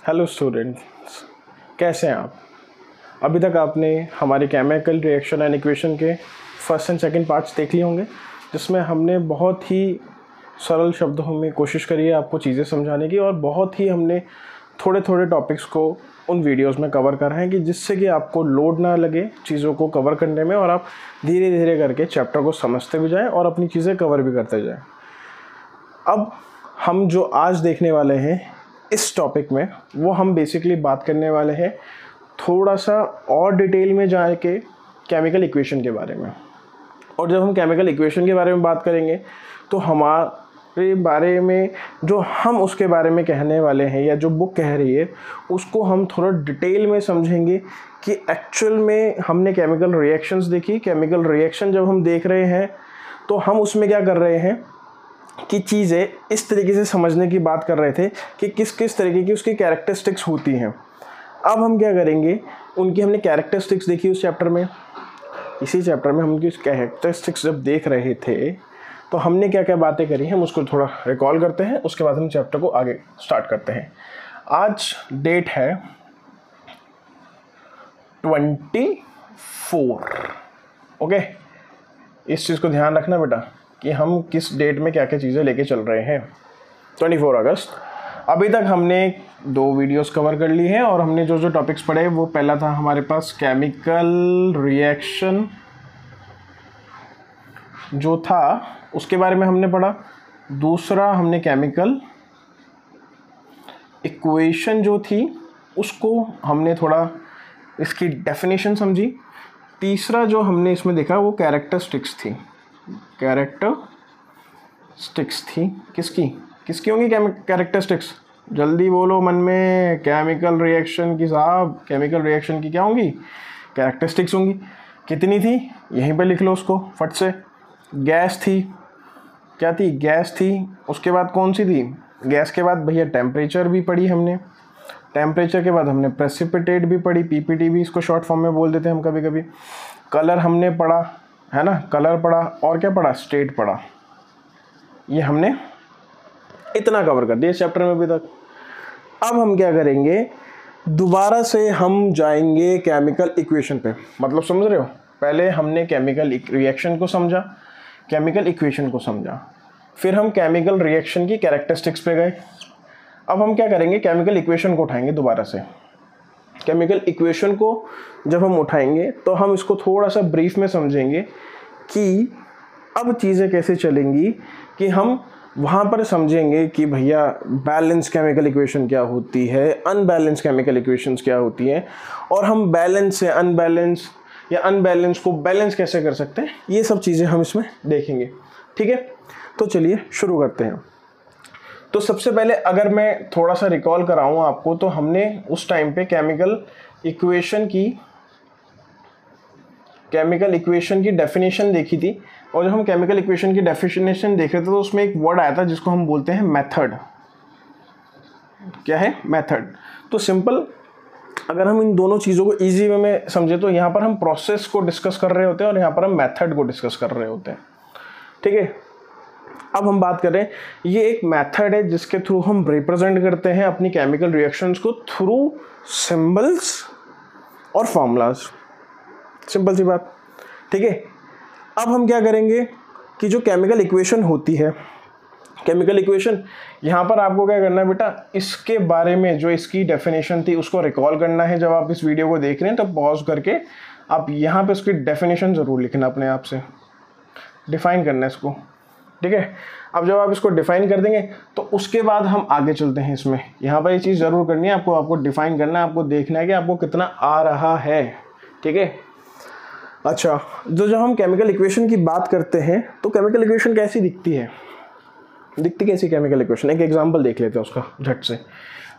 Hello students, कैसे हैं आप। अभी तक आपने हमारे केमिकल रिएक्शन एंड इक्वेशन के फर्स्ट एंड सेकंड पार्ट्स देख लिए होंगे, जिसमें हमने बहुत ही सरल शब्दों में कोशिश करी है आपको चीज़ें समझाने की, और बहुत ही हमने थोड़े थोड़े टॉपिक्स को उन वीडियोस में कवर करा है कि जिससे कि आपको लोड ना लगे चीज़ों को कवर करने में, और आप धीरे धीरे करके चैप्टर को समझते भी जाएँ और अपनी चीज़ें कवर भी करते जाएँ। अब हम जो आज देखने वाले हैं इस टॉपिक में, वो हम बेसिकली बात करने वाले हैं थोड़ा सा और डिटेल में जाके केमिकल इक्वेशन के बारे में। और जब हम केमिकल इक्वेशन के बारे में बात करेंगे तो हमारे बारे में जो हम उसके बारे में कहने वाले हैं या जो बुक कह रही है उसको हम थोड़ा डिटेल में समझेंगे कि एक्चुअल में हमने केमिकल रिएक्शंस देखी। केमिकल रिएक्शन जब हम देख रहे हैं तो हम उसमें क्या कर रहे हैं कि चीज़ें इस तरीके से समझने की बात कर रहे थे कि किस किस तरीके की उसकी कैरेक्टरिस्टिक्स होती हैं। अब हम क्या करेंगे, उनकी हमने कैरेक्टरिस्टिक्स देखी उस चैप्टर में। इसी चैप्टर में हम उनकी कैरेक्टरिस्टिक्स जब देख रहे थे तो हमने क्या क्या बातें करी हैं, हम उसको थोड़ा रिकॉल करते हैं, उसके बाद हम चैप्टर को आगे स्टार्ट करते हैं। आज डेट है 24। ओके, इस चीज़ को ध्यान रखना बेटा कि हम किस डेट में क्या क्या चीज़ें लेके चल रहे हैं। 24 अगस्त। अभी तक हमने 2 वीडियोस कवर कर ली हैं और हमने जो जो टॉपिक्स पढ़े, वो पहला था हमारे पास केमिकल रिएक्शन जो था उसके बारे में हमने पढ़ा। दूसरा हमने केमिकल इक्वेशन जो थी उसको हमने थोड़ा इसकी डेफिनेशन समझी। तीसरा जो हमने इसमें देखा वो कैरेक्टरिस्टिक्स थी। कैरेक्टरिस्टिक्स थी किसकी होंगी कैरेक्टरिस्टिक्स? जल्दी बोलो मन में। केमिकल रिएक्शन की साहब, केमिकल रिएक्शन की क्या होंगी? कैरेक्टरिस्टिक्स होंगी। कितनी थी यहीं पे लिख लो उसको फट से। गैस थी, क्या थी? गैस थी। उसके बाद कौन सी थी? गैस के बाद भैया टेम्परेचर भी पढ़ी हमने। टेम्परेचर के बाद हमने प्रेसिपिटेट भी पढ़ी, पीपीटी भी इसको शॉर्ट फॉर्म में बोल देते हैं हम कभी कभी। कलर हमने पढ़ा है ना, कलर पढ़ा, और क्या पढ़ा? स्टेट पढ़ा। ये हमने इतना कवर कर दिया इस चैप्टर में अभी तक। अब हम क्या करेंगे, दोबारा से हम जाएंगे केमिकल इक्वेशन पे। मतलब समझ रहे हो, पहले हमने केमिकल रिएक्शन को समझा, केमिकल इक्वेशन को समझा, फिर हम केमिकल रिएक्शन की कैरेक्टरिस्टिक्स पे गए। अब हम क्या करेंगे, केमिकल इक्वेशन को उठाएंगे दोबारा से। केमिकल इक्वेशन को जब हम उठाएंगे तो हम इसको थोड़ा सा ब्रीफ में समझेंगे कि अब चीज़ें कैसे चलेंगी, कि हम वहाँ पर समझेंगे कि भैया बैलेंस केमिकल इक्वेशन क्या होती है, अनबैलेंस केमिकल इक्वेशंस क्या होती हैं, और हम बैलेंस से अनबैलेंस या अनबैलेंस को बैलेंस कैसे कर सकते हैं, ये सब चीज़ें हम इसमें देखेंगे। ठीक है, तो चलिए शुरू करते हैं। तो सबसे पहले अगर मैं थोड़ा सा रिकॉल कराऊँ आपको, तो हमने उस टाइम पे केमिकल इक्वेशन की डेफिनेशन देखी थी। और जब हम केमिकल इक्वेशन की डेफिनेशन देख रहे थे तो उसमें एक वर्ड आया था जिसको हम बोलते हैं मेथड। क्या है? मेथड। तो सिंपल, अगर हम इन दोनों चीज़ों को इजी वे में समझे तो यहाँ पर हम प्रोसेस को डिस्कस कर रहे होते हैं और यहाँ पर हम मेथड को डिस्कस कर रहे होते हैं। ठीक है, अब हम बात करें, ये एक मेथड है जिसके थ्रू हम रिप्रेजेंट करते हैं अपनी केमिकल रिएक्शंस को थ्रू सिंबल्स और फॉर्मूलाज। सिंपल सी बात। ठीक है, अब हम क्या करेंगे कि जो केमिकल इक्वेशन होती है, केमिकल इक्वेशन, यहाँ पर आपको क्या करना है बेटा, इसके बारे में जो इसकी डेफिनेशन थी उसको रिकॉल करना है। जब आप इस वीडियो को देख रहे हैं तो पॉज करके आप यहाँ पे उसकी डेफिनेशन ज़रूर लिखना, अपने आप से डिफाइन करना है इसको। ठीक है, अब जब आप इसको डिफाइन कर देंगे तो उसके बाद हम आगे चलते हैं इसमें। यहाँ पर ये चीज़ ज़रूर करनी है आपको डिफाइन करना है, आपको देखना है कि आपको कितना आ रहा है। ठीक है, अच्छा, जब हम केमिकल इक्वेशन की बात करते हैं तो केमिकल इक्वेशन कैसी दिखती है? दिखती कैसी केमिकल इक्वेशन? एक एग्जांपल देख लेते हैं उसका झट से।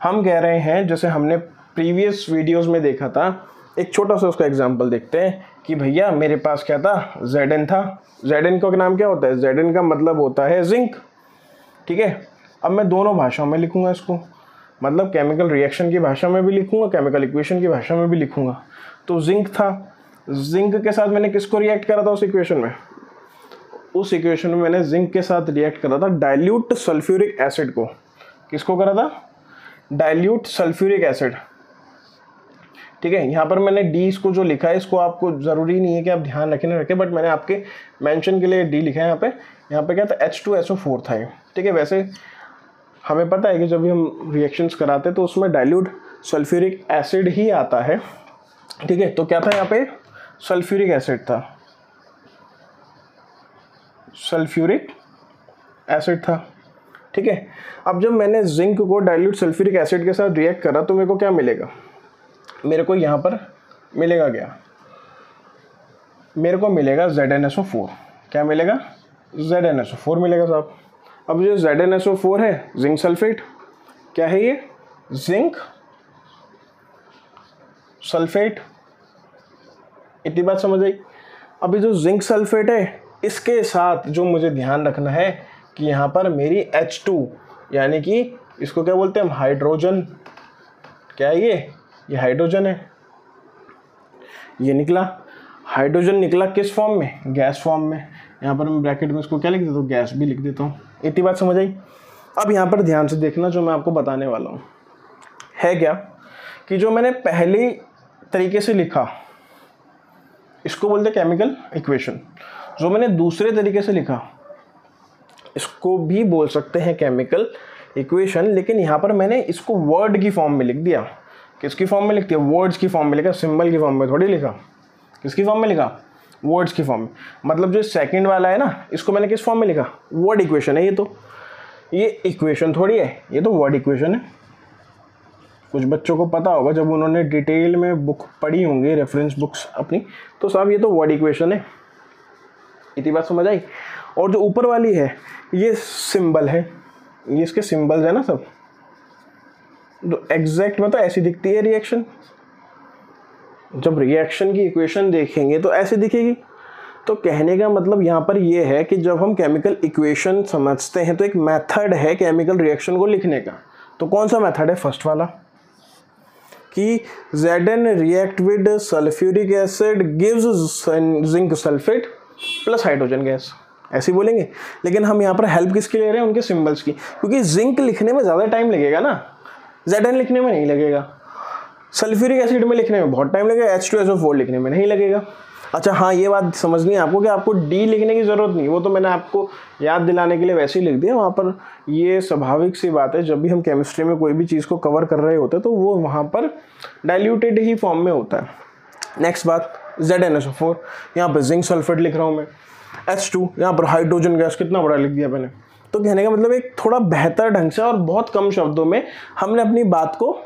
हम कह रहे हैं, जैसे हमने प्रीवियस वीडियोस में देखा था, एक छोटा सा उसका एग्जांपल देखते हैं कि भैया मेरे पास क्या था? Zn था। Zn का नाम क्या होता है? Zn का मतलब होता है जिंक। ठीक है, अब मैं दोनों भाषाओं में लिखूंगा इसको, मतलब केमिकल रिएक्शन की भाषा में भी लिखूंगा, केमिकल इक्वेशन की भाषा में भी लिखूंगा। तो जिंक था, जिंक के साथ मैंने किसको रिएक्ट करा था उस इक्वेशन में? उस इक्वेशन में मैंने जिंक के साथ रिएक्ट करा था डाइल्यूट सल्फ्यूरिक एसिड को। किसको करा था? Dilute sulphuric acid. ठीक है, यहाँ पर मैंने डी इसको जो लिखा है, इसको आपको ज़रूरी नहीं है कि आप ध्यान रखें ना रखें, बट मैंने आपके मेंशन के लिए डी लिखा है यहाँ पे क्या था, H2SO4 था ये। ठीक है, वैसे हमें पता है कि जब भी हम रिएक्शंस कराते हैं तो उसमें डाइल्यूट सल्फ्यूरिक एसिड ही आता है। ठीक है, तो क्या था यहाँ पे, सल्फ्यूरिक एसिड था, सल्फ्यूरिक एसिड था। ठीक है, अब जब मैंने जिंक को डाइल्यूट सल्फ्यूरिक एसिड के साथ रिएक्ट करा तो मेरे को क्या मिलेगा, मेरे को यहाँ पर मिलेगा क्या, मेरे को मिलेगा ZnSO4। क्या मिलेगा, ZnSO4 मिलेगा साहब। अब जो ZnSO4 है जिंक सल्फेट, क्या है ये, जिंक सल्फेट। इतनी बात समझ आई। अभी जो जिंक सल्फेट है इसके साथ जो मुझे ध्यान रखना है कि यहाँ पर मेरी H2 यानी कि इसको क्या बोलते हैं हम, हाइड्रोजन। क्या है ये हाइड्रोजन है। ये निकला हाइड्रोजन, निकला किस फॉर्म में, गैस फॉर्म में। यहाँ पर मैं ब्रैकेट में इसको क्या लिख देता हूँ, गैस भी लिख देता हूँ। इतनी बात समझ आई। अब यहाँ पर ध्यान से देखना जो मैं आपको बताने वाला हूँ है क्या, कि जो मैंने पहले तरीके से लिखा इसको बोलते केमिकल इक्वेशन, जो मैंने दूसरे तरीके से लिखा इसको भी बोल सकते हैं केमिकल इक्वेशन, लेकिन यहाँ पर मैंने इसको वर्ड की फॉर्म में लिख दिया। किसकी फॉर्म में लिख दिया, वर्ड्स की फॉर्म में लिखा, सिंबल की फॉर्म में थोड़ी लिखा। किसकी फॉर्म में लिखा, वर्ड्स की फॉर्म में। मतलब जो सेकंड वाला है ना, इसको मैंने किस फॉर्म में लिखा, वर्ड इक्वेशन है ये तो, ये इक्वेशन थोड़ी है, ये तो वर्ड इक्वेशन है। कुछ बच्चों को पता होगा जब उन्होंने डिटेल में बुक पढ़ी होंगी, रेफरेंस बुक्स अपनी, तो साहब ये तो वर्ड इक्वेशन है। इतनी बात समझ आई। और जो ऊपर वाली है ये सिंबल है, ये इसके सिंबल्स है ना सब, तो एग्जैक्ट मतलब ऐसी दिखती है रिएक्शन। जब रिएक्शन की इक्वेशन देखेंगे तो ऐसे दिखेगी। तो कहने का मतलब यहाँ पर ये है कि जब हम केमिकल इक्वेशन समझते हैं तो एक मेथड है केमिकल रिएक्शन को लिखने का। तो कौन सा मेथड है, फर्स्ट वाला, कि Zn react with sulphuric acid gives zinc sulphate plus hydrogen gas, ऐसे बोलेंगे। लेकिन हम यहाँ पर हेल्प किसकी ले रहे हैं, उनके सिंबल्स की, क्योंकि जिंक लिखने में ज़्यादा टाइम लगेगा ना, Zn लिखने में नहीं लगेगा। सल्फ्यूरिक एसिड में लिखने में बहुत टाइम लगेगा, H2SO4 लिखने में नहीं लगेगा। अच्छा हाँ, ये बात समझनी है आपको कि आपको डी लिखने की ज़रूरत नहीं, वो तो मैंने आपको याद दिलाने के लिए वैसे ही लिख दिया वहाँ पर। ये स्वाभाविक सी बात है, जब भी हम केमिस्ट्री में कोई भी चीज़ को कवर कर रहे होते हैं तो वो वहाँ पर डाइल्यूटेड ही फॉर्म में होता है। नेक्स्ट बात, ZnSO4, यहाँ पर जिंक सल्फेट लिख रहा हूँ मैं, H2, यहाँ पर हाइड्रोजन गैस, कितना बड़ा लिख दिया मैंने। तो कहने का मतलब एक थोड़ा बेहतर ढंग से और बहुत कम शब्दों में हमने अपनी बात को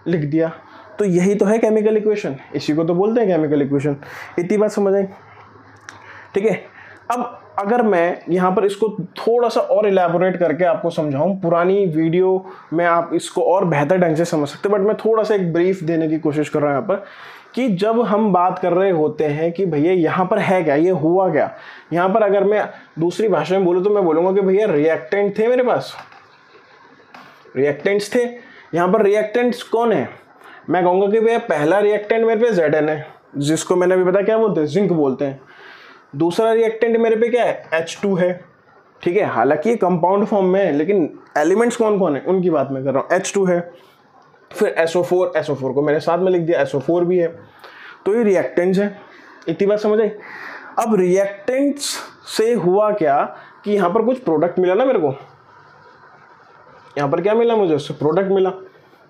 लिख दिया। तो यही तो है केमिकल इक्वेशन, इसी को तो बोलते हैं केमिकल इक्वेशन। इतनी बात समझ आई। ठीक है, अब अगर मैं यहाँ पर इसको थोड़ा सा और इलेबोरेट करके आपको समझाऊं, पुरानी वीडियो में आप इसको और बेहतर ढंग से समझ सकते हैं, बट मैं थोड़ा सा एक ब्रीफ देने की कोशिश कर रहा हूँ यहाँ पर, कि जब हम बात कर रहे होते हैं कि भैया यहाँ पर है क्या, ये हुआ क्या। यहाँ पर अगर मैं दूसरी भाषा में बोलूँ तो मैं बोलूँगा कि भैया रिएक्टेंट थे मेरे पास, रिएक्टेंट्स थे। यहाँ पर रिएक्टेंट्स कौन है, मैं कहूँगा कि भैया पहला रिएक्टेंट मेरे पे Zn है, जिसको मैंने अभी बताया क्या बोलते हैं, जिंक बोलते हैं। दूसरा रिएक्टेंट मेरे पे क्या है, H2 है। ठीक है, हालांकि ये कंपाउंड फॉर्म में है, लेकिन एलिमेंट्स कौन कौन है उनकी बात मैं कर रहा हूँ। H2 है, फिर SO4 को मैंने साथ में लिख दिया, SO4 भी है। तो ये रिएक्टेंट्स है। इतनी बात समझ आई। अब रिएक्टेंट्स से हुआ क्या कि यहाँ पर कुछ प्रोडक्ट मिला ना मेरे को, यहाँ पर क्या मिला मुझे, उससे प्रोडक्ट मिला।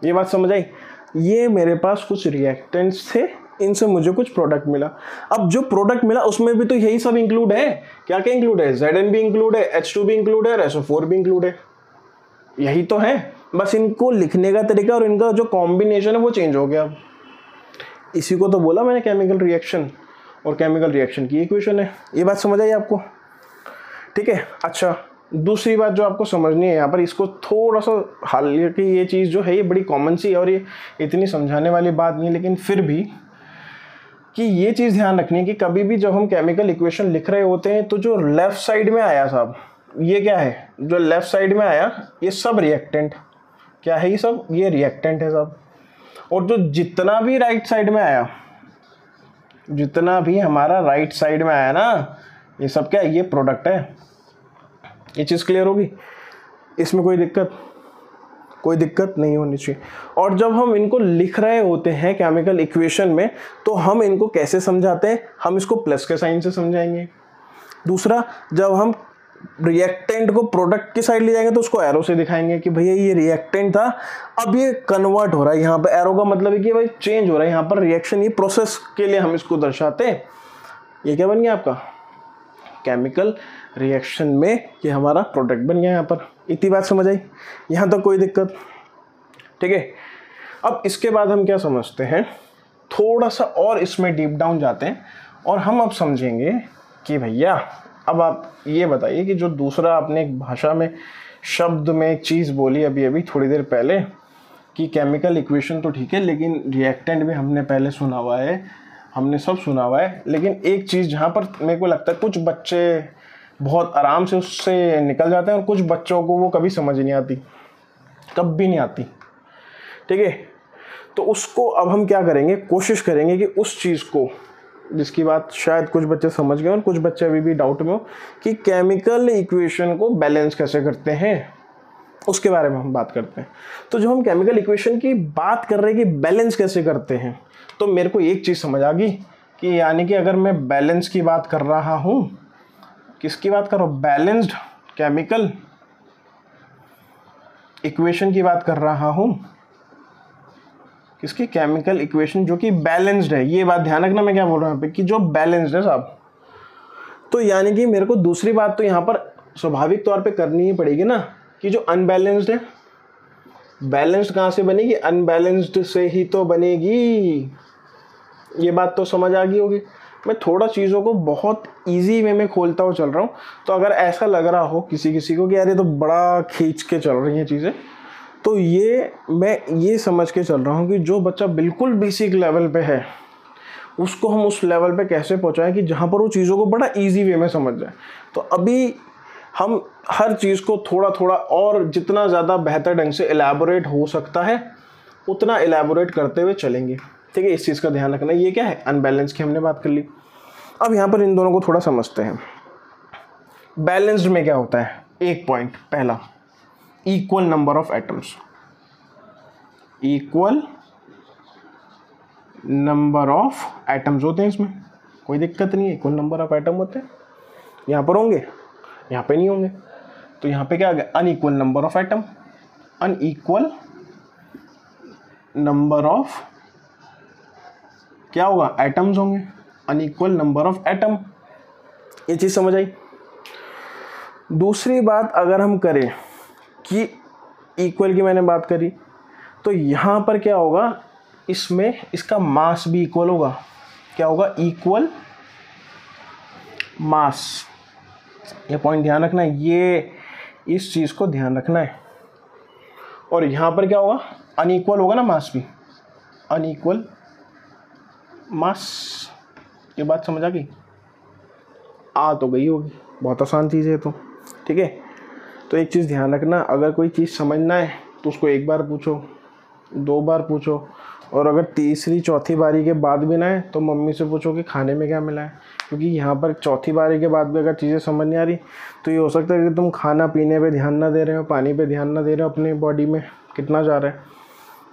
ये बात समझ आई। ये मेरे पास कुछ रिएक्टेंट्स थे, इनसे मुझे कुछ प्रोडक्ट मिला। अब जो प्रोडक्ट मिला उसमें भी तो यही सब इंक्लूड है। क्या क्या इंक्लूड है, Zn भी इंक्लूड है, H2 भी इंक्लूड है और SO4 भी इंक्लूड है। यही तो है, बस इनको लिखने का तरीका और इनका जो कॉम्बिनेशन है वो चेंज हो गया। इसी को तो बोला मैंने केमिकल रिएक्शन, और केमिकल रिएक्शन की इक्वेशन है। ये बात समझ आई आपको। ठीक है, अच्छा दूसरी बात जो आपको समझनी है यहाँ पर, इसको थोड़ा सा हालांकि ये चीज़ जो है ये बड़ी कॉमन सी है और ये इतनी समझाने वाली बात नहीं है, लेकिन फिर भी कि ये चीज़ ध्यान रखनी है कि कभी भी जब हम केमिकल इक्वेशन लिख रहे होते हैं तो जो लेफ़्ट साइड में आया साहब, ये क्या है, जो लेफ़्ट साइड में आया ये सब रिएक्टेंट। क्या है ये सब, ये रिएक्टेंट है साहब। और जो जितना भी राइट साइड में आया, जितना भी हमारा राइट साइड में आया ना, ये सब क्या है, ये प्रोडक्ट है। ये चीज़ क्लियर होगी, इसमें कोई दिक्कत, कोई दिक्कत नहीं होनी चाहिए। और जब हम इनको लिख रहे होते हैं केमिकल इक्वेशन में, तो हम इनको कैसे समझाते हैं? हम इसको प्लस के साइन से समझाएंगे। दूसरा, जब हम रिएक्टेंट को प्रोडक्ट की साइड ले जाएंगे तो उसको एरो से दिखाएंगे कि भैया ये रिएक्टेंट था, अब ये कन्वर्ट हो रहा है। यहाँ पर एरो का मतलब है कि भाई चेंज हो रहा है, यहाँ पर रिएक्शन, ये प्रोसेस के लिए हम इसको दर्शाते हैं। ये क्या बन गया आपका? केमिकल रिएक्शन में ये हमारा प्रोडक्ट बन गया। यहाँ पर इतनी बात समझ आई? यहाँ तक कोई दिक्कत? ठीक है। अब इसके बाद हम क्या समझते हैं, थोड़ा सा और इसमें डीप डाउन जाते हैं और हम अब समझेंगे कि भैया अब आप ये बताइए कि जो दूसरा आपने एक भाषा में शब्द में एक चीज़ बोली अभी थोड़ी देर पहले कि केमिकल इक्वेशन तो ठीक है, लेकिन रिएक्टेंट भी हमने पहले सुना हुआ है, हमने सब सुना हुआ है, लेकिन एक चीज़ जहाँ पर मेरे को लगता है कुछ बच्चे बहुत आराम से उससे निकल जाते हैं और कुछ बच्चों को वो कभी समझ नहीं आती, कभी नहीं आती। ठीक है, तो उसको अब हम क्या करेंगे, कोशिश करेंगे कि उस चीज़ को, जिसकी बात शायद कुछ बच्चे समझ गए और कुछ बच्चे अभी भी डाउट में हो कि केमिकल इक्वेशन को बैलेंस कैसे करते हैं, उसके बारे में हम बात करते हैं। तो जो हम केमिकल इक्वेशन की बात कर रहे हैं कि बैलेंस कैसे करते हैं, तो मेरे को एक चीज़ समझ आ गई कि यानी कि अगर मैं बैलेंस की बात कर रहा हूँ, किसकी बात कर रहा हूँ, बैलेंस्ड केमिकल इक्वेशन की बात कर रहा हूँ, किसकी? केमिकल इक्वेशन जो कि बैलेंस्ड है। ये बात ध्यान रखना मैं क्या बोल रहा हूँ यहाँ पे, कि जो बैलेंस्ड है साहब। तो यानी कि मेरे को दूसरी बात तो यहाँ पर स्वाभाविक तौर पे करनी ही पड़ेगी ना, कि जो अनबैलेंस्ड है, बैलेंस्ड कहाँ से बनेगी? अनबैलेंस्ड से ही तो बनेगी। ये बात तो समझ आ गई होगी। मैं थोड़ा चीज़ों को बहुत इजी वे में खोलता हुआ चल रहा हूँ, तो अगर ऐसा लग रहा हो किसी को कि यार ये तो बड़ा खींच के चल रही हैं चीज़ें, तो ये मैं ये समझ के चल रहा हूँ कि जो बच्चा बिल्कुल बेसिक लेवल पे है उसको हम उस लेवल पे कैसे पहुँचाएं कि जहाँ पर वो चीज़ों को बड़ा इजी वे में समझ जाए। तो अभी हम हर चीज़ को थोड़ा थोड़ा और जितना ज़्यादा बेहतर ढंग से एलैबोरेट हो सकता है उतना एलैबोरेट करते हुए चलेंगे। ठीक है, इस चीज़ का ध्यान रखना। ये क्या है? अनबैलेंस की हमने बात कर ली। अब यहाँ पर इन दोनों को थोड़ा समझते हैं। बैलेंस्ड में क्या होता है? एक पॉइंट पहला, equal number of atoms, equal number of atoms होते हैं इसमें, कोई दिक्कत नहीं है, इक्वल नंबर ऑफ एटम होते हैं। यहाँ पर होंगे, यहाँ पे नहीं होंगे, तो यहाँ पे क्या आ गया? Unequal number of atom, unequal number of क्या होगा? एटम्स होंगे, अनइक्वल नंबर ऑफ एटम। ये चीज़ समझ आई? दूसरी बात अगर हम करें कि इक्वल की मैंने बात करी, तो यहाँ पर क्या होगा? इसमें इसका मास भी इक्वल होगा। क्या होगा? इक्वल मास। ये पॉइंट ध्यान रखना है, ये इस चीज़ को ध्यान रखना है। और यहाँ पर क्या होगा? अनइक्वल होगा ना मास भी, अनइक्वल मास। ये बात समझ आ गई? आ तो गई होगी, बहुत आसान चीज़ है तो। ठीक है, तो एक चीज़ ध्यान रखना, अगर कोई चीज़ समझना है तो उसको एक बार पूछो, दो बार पूछो, और अगर तीसरी चौथी बारी के बाद भी ना है तो मम्मी से पूछो कि खाने में क्या मिला है। क्योंकि यहाँ पर चौथी बारी के बाद भी अगर चीज़ें समझ नहीं आ रही तो ये हो सकता है कि तुम खाना पीने पे ध्यान ना दे रहे हो, पानी पे ध्यान ना दे रहे हो, अपने बॉडी में कितना जा रहा है।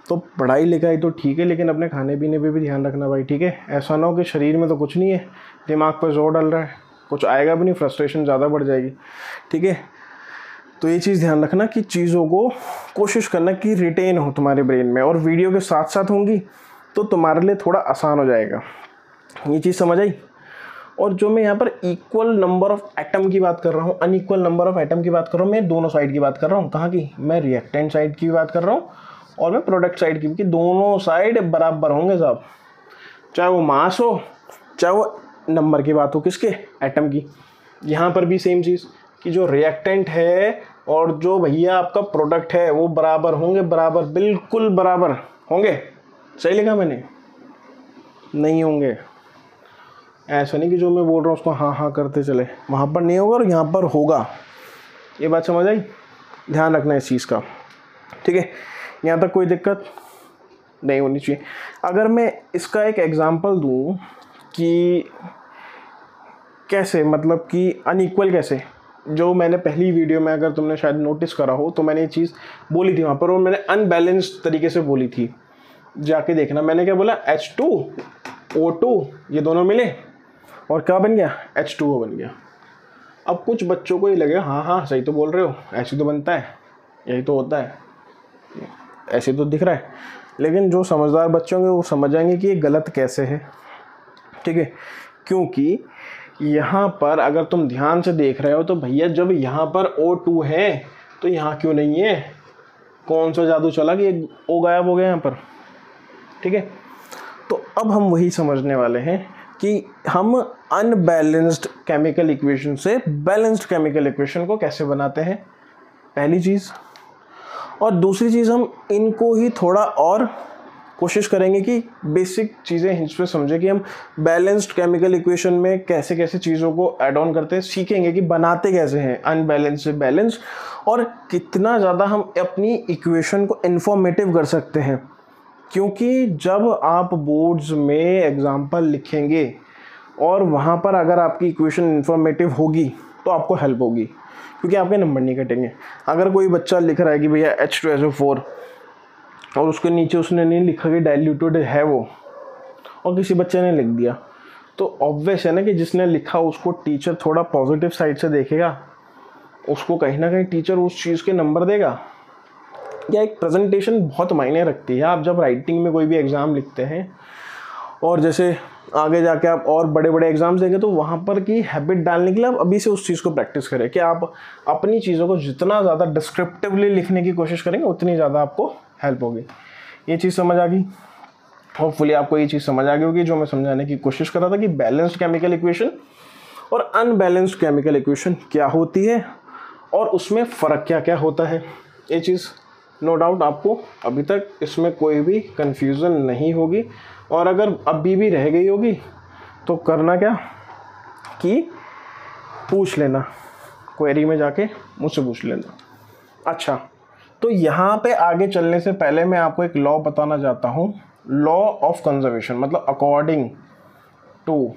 तो पढ़ाई लिखाई तो ठीक है, लेकिन अपने खाने पीने पे भी ध्यान रखना भाई। ठीक है, ऐसा ना हो कि शरीर में तो कुछ नहीं है, दिमाग पर जोर डाल रहा है, कुछ आएगा भी नहीं, फ्रस्ट्रेशन ज़्यादा बढ़ जाएगी। ठीक है, तो ये चीज़ ध्यान रखना कि चीज़ों को कोशिश करना कि रिटेन हो तुम्हारे ब्रेन में, और वीडियो के साथ साथ होंगी तो तुम्हारे लिए थोड़ा आसान हो जाएगा। ये चीज़ समझ आई? और जो मैं यहाँ पर इक्वल नंबर ऑफ एटम की बात कर रहा हूँ, अनइक्वल नंबर ऑफ एटम की बात कर रहा हूँ, मैं दोनों साइड की बात कर रहा हूँ। कहाँ की? मैं रिएक्टेंट साइड की भी बात कर रहा हूँ और मैं प्रोडक्ट साइड की भी, कि दोनों साइड बराबर होंगे साहब, चाहे वो मास हो चाहे वो नंबर की बात हो, किसके? एटम की। यहाँ पर भी सेम चीज़ कि जो रिएक्टेंट है और जो भैया आपका प्रोडक्ट है वो बराबर होंगे, बराबर, बिल्कुल बराबर होंगे। सही लिखा मैंने? नहीं होंगे। ऐसा नहीं कि जो मैं बोल रहा हूँ उसको हाँ हाँ करते चले, वहाँ पर नहीं होगा और यहाँ पर होगा। ये बात समझ आई? ध्यान रखना इस चीज़ का। ठीक है, यहाँ तक कोई दिक्कत नहीं होनी चाहिए। अगर मैं इसका एक एग्जांपल दूँ कि कैसे, मतलब कि अनइक्वल कैसे, जो मैंने पहली वीडियो में अगर तुमने शायद नोटिस करा हो तो मैंने ये चीज़ बोली थी वहाँ पर, और मैंने अनबैलेंस्ड तरीके से बोली थी, जाके देखना। मैंने क्या बोला, H2O2 ये दोनों मिले और क्या बन गया, H2O बन गया। अब कुछ बच्चों को ये लगेगा हाँ हाँ सही तो बोल रहे हो, ऐसे तो बनता है, यही तो होता है, ऐसे तो दिख रहा है। लेकिन जो समझदार बच्चे होंगे वो समझ जाएंगे कि ये गलत कैसे है, ठीक है। क्योंकि यहाँ पर अगर तुम ध्यान से देख रहे हो तो भैया जब यहाँ पर O2 है तो यहाँ क्यों नहीं है, कौन सा जादू चला कि O गायब हो गया यहाँ पर, ठीक है। तो अब हम वही समझने वाले हैं कि हम अनबैलेंस्ड केमिकल इक्वेशन से बैलेंस्ड केमिकल इक्वेशन को कैसे बनाते हैं, पहली चीज़। और दूसरी चीज़ हम इनको ही थोड़ा और कोशिश करेंगे कि बेसिक चीज़ें हिंस पे समझें कि हम बैलेंस्ड केमिकल इक्वेशन में कैसे कैसे चीज़ों को ऐड ऑन करते हैं, सीखेंगे कि बनाते कैसे हैं अनबैलेंस से बैलेंस, और कितना ज़्यादा हम अपनी इक्वेशन को इन्फॉर्मेटिव कर सकते हैं। क्योंकि जब आप बोर्ड्स में एग्जाम्पल लिखेंगे और वहाँ पर अगर आपकी इक्वेशन इन्फॉर्मेटिव होगी तो आपको हेल्प होगी, क्योंकि आपके नंबर नहीं कटेंगे। अगर कोई बच्चा लिख रहा है कि भैया H2SO4 और उसके नीचे उसने नहीं लिखा कि डाइल्यूटेड है वो, और किसी बच्चे ने लिख दिया, तो ऑब्वियस है ना कि जिसने लिखा उसको टीचर थोड़ा पॉजिटिव साइड से देखेगा, उसको कहीं ना कहीं टीचर उस चीज़ के नंबर देगा। या एक प्रेजेंटेशन बहुत मायने रखती है। आप जब राइटिंग में कोई भी एग्ज़ाम लिखते हैं और जैसे आगे जाके आप और बड़े बड़े एग्जाम्स देंगे तो वहाँ पर की हैबिट डालने के लिए आप अभी से उस चीज़ को प्रैक्टिस करें कि आप अपनी चीज़ों को जितना ज़्यादा डिस्क्रिप्टिवली लिखने की कोशिश करेंगे उतनी ज़्यादा आपको हेल्प होगी। ये चीज़ समझ आ गई, होपफुली आपको ये चीज़ समझ आ गई होगी जो मैं समझाने की कोशिश कर रहा था कि बैलेंस्ड केमिकल इक्वेशन और अनबैलेंस्ड केमिकल इक्वेशन क्या होती है और उसमें फ़र्क क्या क्या होता है। ये चीज़ नो डाउट आपको अभी तक इसमें कोई भी कन्फ्यूज़न नहीं होगी, और अगर अभी भी रह गई होगी तो करना क्या कि पूछ लेना, क्वेरी में जाके मुझसे पूछ लेना। अच्छा, तो यहाँ पे आगे चलने से पहले मैं आपको एक लॉ बताना चाहता हूँ, लॉ ऑफ कंजर्वेशन, मतलब according to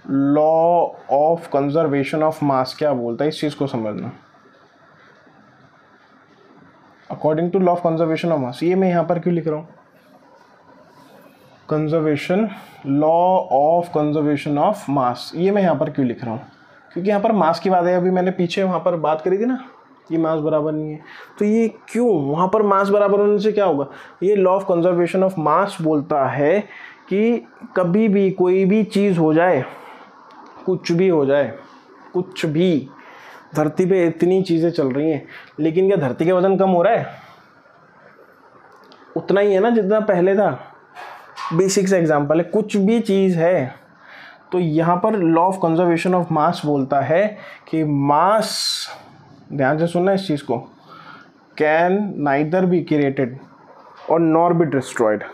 law of conservation of mass क्या बोलता है, इस चीज़ को समझना। According to law of conservation of mass, ये मैं यहाँ पर क्यों लिख रहा हूँ, conservation, law of conservation of mass, ये मैं यहाँ पर क्यों लिख रहा हूँ, क्योंकि यहाँ पर मास की बात है। अभी मैंने पीछे वहाँ पर बात करी थी ना, ये मास बराबर नहीं है, तो ये क्यों, वहाँ पर मास बराबर होने से क्या होगा, ये लॉ ऑफ कंजर्वेशन ऑफ मास बोलता है कि कभी भी कोई भी चीज़ हो जाए, कुछ भी हो जाए, कुछ भी, धरती पे इतनी चीज़ें चल रही हैं, लेकिन क्या धरती का वजन कम हो रहा है, उतना ही है ना जितना पहले था। बेसिक से एग्जांपल है, कुछ भी चीज़ है तो यहाँ पर लॉ ऑफ कंजर्वेशन ऑफ मास बोलता है कि मास, ध्यान से सुनना इस चीज़ को, कैन नाइदर बी क्रिएटेड और nor be destroyed.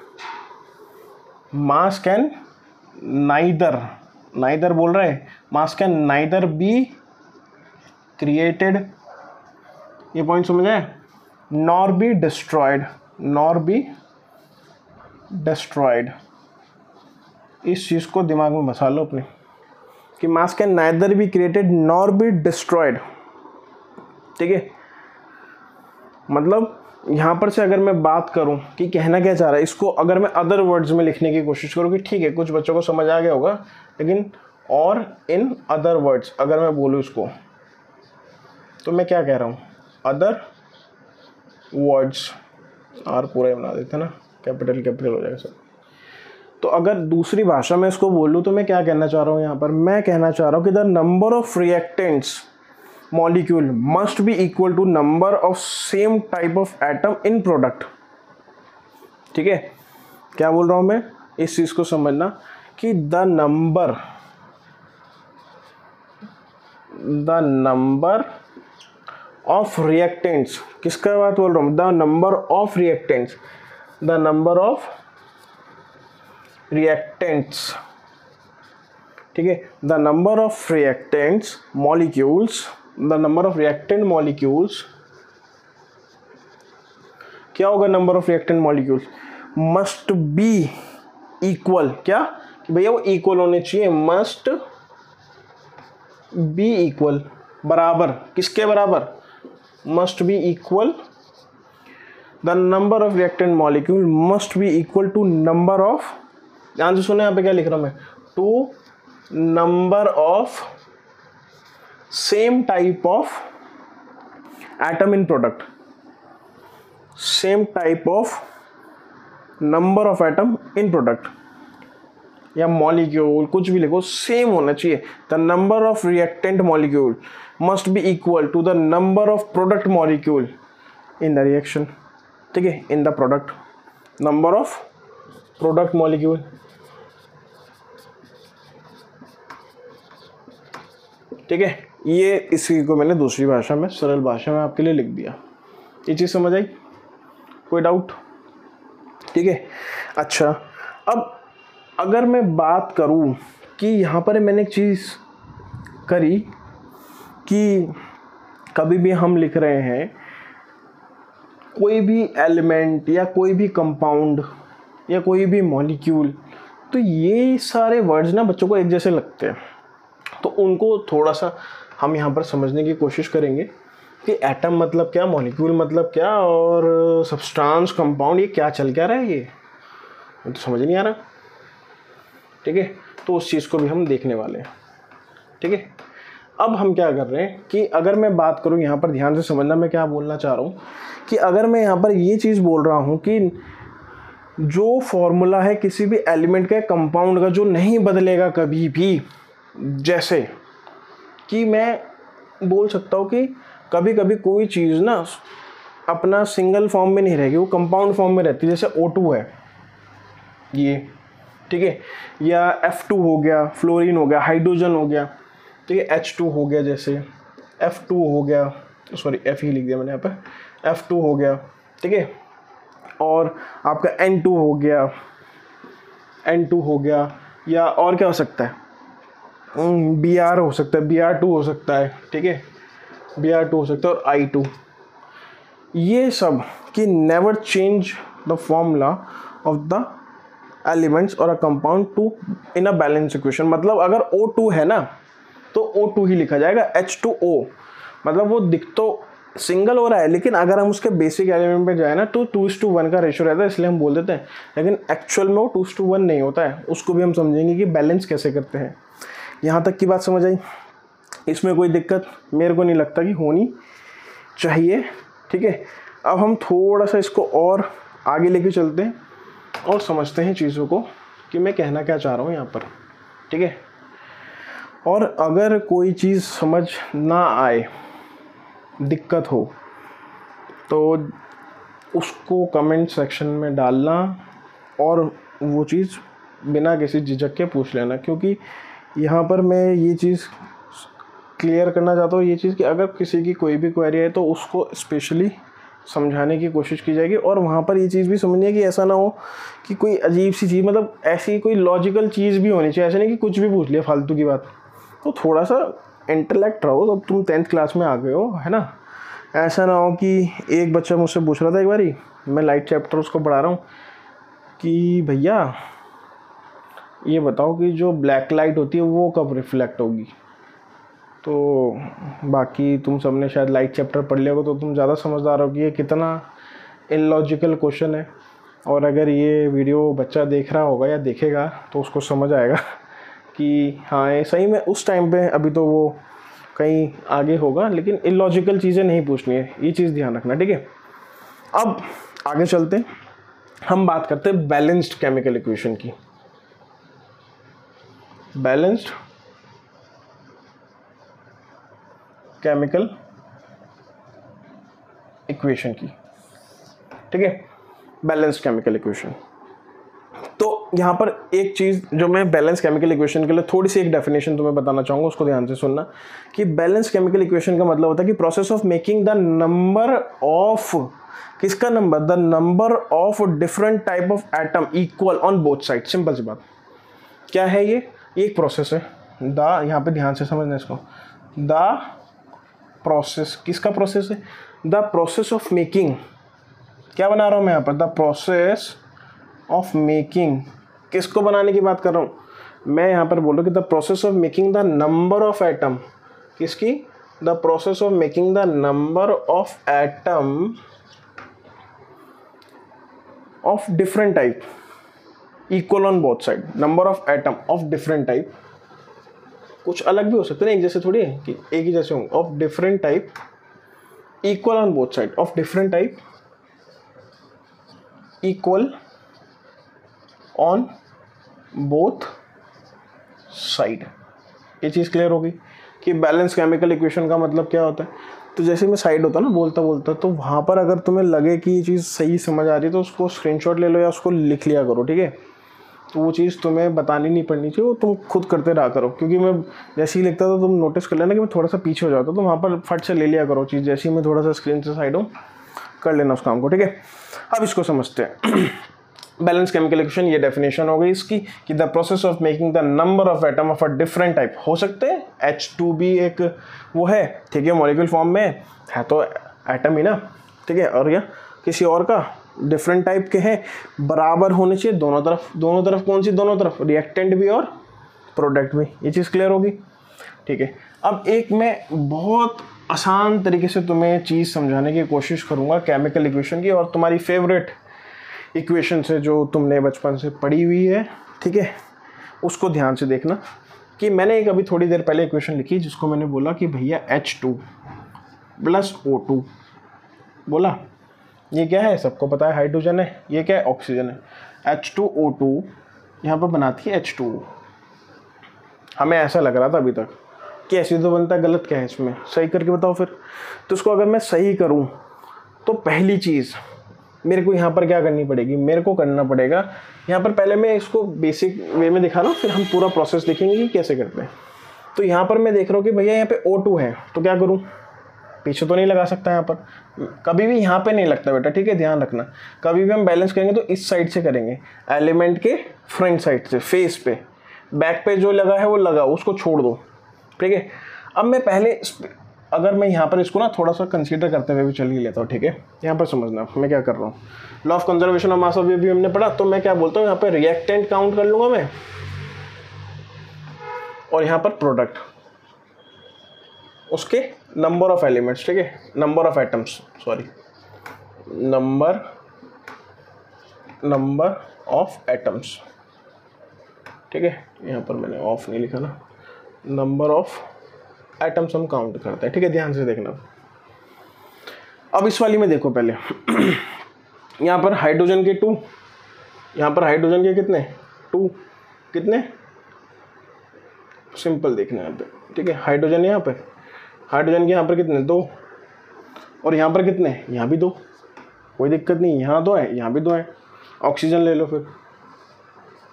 Mass can neither, neither बोल रहा है, मास कैन नाइदर बी क्रिएटेड, ये पॉइंट समझ आए, nor be destroyed, nor be destroyed. इस चीज़ को दिमाग में बसा लो अपने कि मास can neither be created nor be destroyed, ठीक है। मतलब यहाँ पर से अगर मैं बात करूँ कि कहना क्या चाह रहा है, इसको अगर मैं अदर वर्ड्स में लिखने की कोशिश करूँ कि ठीक है कुछ बच्चों को समझ आ गया होगा, लेकिन और इन अदर वर्ड्स अगर मैं बोलूँ इसको, तो मैं क्या कह रहा हूँ, अदर वर्ड्स, आर पूरा ही बना देते ना, कैपिटल हो जाएगा सब। तो अगर दूसरी भाषा में इसको बोलूँ तो मैं क्या कहना चाह रहा हूँ, यहाँ पर मैं कहना चाह रहा हूँ कि the number of reactants molecule must be equal to number of same type of atom in product, ठीक है। क्या बोल रहा हूँ मैं, इस चीज़ को समझना कि द नंबर ऑफ रिएक्टेंट्स, किसका बात बोल रहा हूँ, the number of reactants, the number of reactants, ठीक है, the number of reactants molecules, the number of reactant molecules, क्या होगा number of reactant molecules, must be equal, क्या कि भैया वो इक्वल होने चाहिए, मस्ट बी इक्वल, बराबर, किसके बराबर, must be equal, the number of reactant molecule must be equal to number of, ध्यान से सुने यहाँ पे क्या लिख रहा हूँ मैं, to number of same type of atom in product, same type of number of atom in product, या मॉलिक्यूल कुछ भी लिखो, सेम होना चाहिए। The number of reactant molecule must be equal to the number of product molecule in the reaction, ठीक है, in the product, number of product molecule, ठीक है। ये इसी को मैंने दूसरी भाषा में, सरल भाषा में आपके लिए लिख दिया। ये चीज़ समझ आई, कोई डाउट, ठीक है। अच्छा, अब अगर मैं बात करूं कि यहाँ पर मैंने एक चीज़ करी कि कभी भी हम लिख रहे हैं कोई भी एलिमेंट या कोई भी कंपाउंड या कोई भी मॉलिक्यूल, तो ये सारे वर्ड्स ना बच्चों को एक जैसे लगते हैं, तो उनको थोड़ा सा हम यहाँ पर समझने की कोशिश करेंगे कि एटम मतलब क्या, मॉलिक्यूल मतलब क्या, और सब्सटेंस, कंपाउंड, ये क्या चल क्या रहा है, ये तो समझ नहीं आ रहा, ठीक है। तो उस चीज़ को भी हम देखने वाले हैं, ठीक है। अब हम क्या कर रहे हैं कि अगर मैं बात करूँ यहाँ पर, ध्यान से समझना मैं क्या बोलना चाह रहा हूँ, कि अगर मैं यहाँ पर ये चीज़ बोल रहा हूँ कि जो फॉर्मूला है किसी भी एलिमेंट का, कंपाउंड का, जो नहीं बदलेगा कभी भी, जैसे कि मैं बोल सकता हूँ कि कभी कभी कोई चीज़ ना अपना सिंगल फॉर्म में नहीं रहेगी, वो कंपाउंड फॉर्म में रहती है, जैसे O2 है ये, ठीक है, या F2 हो गया, फ्लोरीन हो गया, हाइड्रोजन हो गया, ठीक है, H2 हो गया, जैसे F2 हो गया, सॉरी F ही लिख दिया मैंने यहाँ पे, F2 हो गया, ठीक है, और आपका N2 हो गया, N2 हो गया, या और क्या हो सकता है, Br हो सकता है, Br2 हो सकता है, ठीक है, Br2 हो सकता है, और I2, ये सब कि never change the formula of the elements और a compound to in a balance equation. मतलब अगर O2 है ना तो O2 ही लिखा जाएगा, H2O, मतलब वो दिख तो सिंगल हो रहा है, लेकिन अगर हम उसके बेसिक एलिमेंट पे जाए ना तो 2:1 का रेशियो रहता है, इसलिए हम बोल देते हैं, लेकिन एक्चुअल में वो 2:1 नहीं होता है। उसको भी हम समझेंगे कि बैलेंस कैसे करते हैं। यहाँ तक की बात समझ आई, इसमें कोई दिक्कत मेरे को नहीं लगता कि होनी चाहिए, ठीक है। अब हम थोड़ा सा इसको और आगे लेके चलते हैं और समझते हैं चीज़ों को कि मैं कहना क्या चाह रहा हूँ यहाँ पर, ठीक है। और अगर कोई चीज़ समझ ना आए, दिक्कत हो, तो उसको कमेंट सेक्शन में डालना और वो चीज़ बिना किसी झिझक के पूछ लेना, क्योंकि यहाँ पर मैं ये चीज़ क्लियर करना चाहता हूँ, ये चीज़ कि अगर किसी की कोई भी क्वेरी है तो उसको स्पेशली समझाने की कोशिश की जाएगी, और वहाँ पर ये चीज़ भी समझनी है कि ऐसा ना हो कि कोई अजीब सी चीज़, मतलब ऐसी कोई लॉजिकल चीज़ भी होनी चाहिए, ऐसा नहीं कि कुछ भी पूछ लिया फालतू की बात। तो थोड़ा सा इंटेलेक्ट रहो, अब तुम 10th क्लास में आ गए हो, है ना। ऐसा ना हो कि एक बच्चा मुझसे पूछ रहा था एक बारी, मैं लाइट चैप्टर उसको पढ़ा रहा हूँ, कि भैया ये बताओ कि जो ब्लैक लाइट होती है वो कब रिफ्लेक्ट होगी। तो बाकी तुम सबने शायद लाइट चैप्टर पढ़ लिया होगा, तो तुम ज़्यादा समझदार हो कि ये कितना इलॉजिकल क्वेश्चन है। और अगर ये वीडियो बच्चा देख रहा होगा या देखेगा तो उसको समझ आएगा कि हाँ ये सही में उस टाइम पे, अभी तो वो कहीं आगे होगा, लेकिन इलॉजिकल चीज़ें नहीं पूछनी है, ये चीज़ ध्यान रखना, ठीक है। अब आगे चलते हैं, हम बात करते हैं बैलेंस्ड केमिकल इक्वेशन की। बैलेंस्ड केमिकल इक्वेशन की, ठीक है, बैलेंस्ड केमिकल इक्वेशन। तो यहाँ पर एक चीज़ जो मैं बैलेंस केमिकल इक्वेशन के लिए थोड़ी सी एक डेफिनेशन तुम्हें बताना चाहूँगा, उसको ध्यान से सुनना, कि बैलेंस केमिकल इक्वेशन का मतलब होता है कि process of making the number of, किसका नंबर, the number of different type of atom equal on both side. Simple सी बात, क्या है ये एक प्रोसेस है, द, यहाँ पे ध्यान से समझना इसको, द प्रोसेस, किसका प्रोसेस है, द प्रोसेस ऑफ मेकिंग, क्या बना रहा हूँ मैं यहाँ पर, द प्रोसेस ऑफ मेकिंग, किसको बनाने की बात कर रहा हूँ मैं यहाँ पर बोल रहा हूँ कि the process of making the number of atom, किसकी, the process of making the number of atom of different type equal on both side, number of atom of different type, कुछ अलग भी हो सकते हैं, एक जैसे थोड़ी है कि एक ही जैसे होंगे, of different type equal on both side, of different type equal on both side. ये चीज़ क्लियर होगी कि बैलेंस केमिकल इक्वेशन का मतलब क्या होता है। तो जैसे मैं साइड होता है ना बोलता बोलता, तो वहाँ पर अगर तुम्हें लगे कि ये चीज़ सही समझ आ रही है तो उसको स्क्रीनशॉट ले लो या उसको लिख लिया करो, ठीक है। तो वो चीज़ तुम्हें बतानी नहीं पड़नी चाहिए, वो तुम खुद करते रहा करो, क्योंकि मैं जैसे ही लिखता था तुम नोटिस कर लेना कि मैं थोड़ा सा पीछे हो जाता, तो वहाँ पर फट से ले लिया करो चीज़, जैसे ही मैं थोड़ा सा स्क्रीन से साइड हूँ कर लेना उस काम को, ठीक है। अब इसको समझते हैं। बैलेंस केमिकल इक्वेशन, ये डेफिनेशन हो गई इसकी कि the process of making the number of atom of a different type, हो सकते हैं H2 भी एक वो है, ठीक है, मॉलिक्यूल फॉर्म में है तो एटम ही ना, ठीक है, और या किसी और का डिफरेंट टाइप के हैं, बराबर होने चाहिए दोनों तरफ। दोनों तरफ कौन सी दोनों तरफ, रिएक्टेंट भी और प्रोडक्ट भी। ये चीज़ क्लियर होगी, ठीक है। अब एक मैं बहुत आसान तरीके से तुम्हें चीज़ समझाने की कोशिश करूँगा केमिकल इक्वेशन की, और तुम्हारी फेवरेट इक्वेशन से जो तुमने बचपन से पढ़ी हुई है, ठीक है, उसको ध्यान से देखना। कि मैंने एक अभी थोड़ी देर पहले इक्वेशन लिखी जिसको मैंने बोला कि भैया H2 प्लस O2 बोला, ये क्या है सबको पता है, हाइड्रोजन है, ये क्या है ऑक्सीजन है। H2O2 यहाँ पर बनाती है H2O। हमें ऐसा लग रहा था अभी तक कि ऐसे तो बनता है, गलत क्या है इसमें, सही करके बताओ फिर। तो इसको अगर मैं सही करूँ तो पहली चीज़ मेरे को यहाँ पर क्या करनी पड़ेगी, मेरे को करना पड़ेगा यहाँ पर, पहले मैं इसको बेसिक वे में दिखा रहा हूँ, फिर हम पूरा प्रोसेस देखेंगे कि कैसे करते हैं। तो यहाँ पर मैं देख रहा हूँ कि भैया यहाँ पे O2 है, तो क्या करूँ, पीछे तो नहीं लगा सकता यहाँ पर, कभी भी यहाँ पे नहीं लगता बेटा, ठीक है, ध्यान रखना। कभी भी हम बैलेंस करेंगे तो इस साइड से करेंगे, एलिमेंट के फ्रंट साइड से, फेस पे, बैक पे जो लगा है वो लगा, उसको छोड़ दो, ठीक है। अब मैं पहले अगर मैं यहाँ पर इसको ना थोड़ा सा कंसीडर करते हुए भी चल ही लेता हूँ, ठीक है। यहाँ पर समझना मैं क्या कर रहा हूँ, law of conservation of mass of भी हमने पढ़ा, तो मैं क्या बोलता हूँ, यहाँ पर रिएक्टेंट काउंट कर लूँगा मैं, और यहाँ पर प्रोडक्ट, उसके नंबर ऑफ एलिमेंट्स, ठीक है, number of atoms, sorry, number of atoms, ठीक है। यहाँ पर मैंने ऑफ नहीं लिखा ना, नंबर ऑफ एटम्स हम काउंट करते हैं, ठीक है, ध्यान से देखना। अब इस वाली में देखो पहले यहाँ पर हाइड्रोजन के 2, यहाँ पर हाइड्रोजन के कितने 2, कितने, सिंपल देखना यहाँ पे, ठीक है। हाइड्रोजन यहाँ पे, हाइड्रोजन के यहाँ पर कितने 2, और यहाँ पर कितने, यहाँ भी 2, कोई दिक्कत नहीं, यहाँ 2 है, यहाँ भी 2 है। ऑक्सीजन ले लो फिर,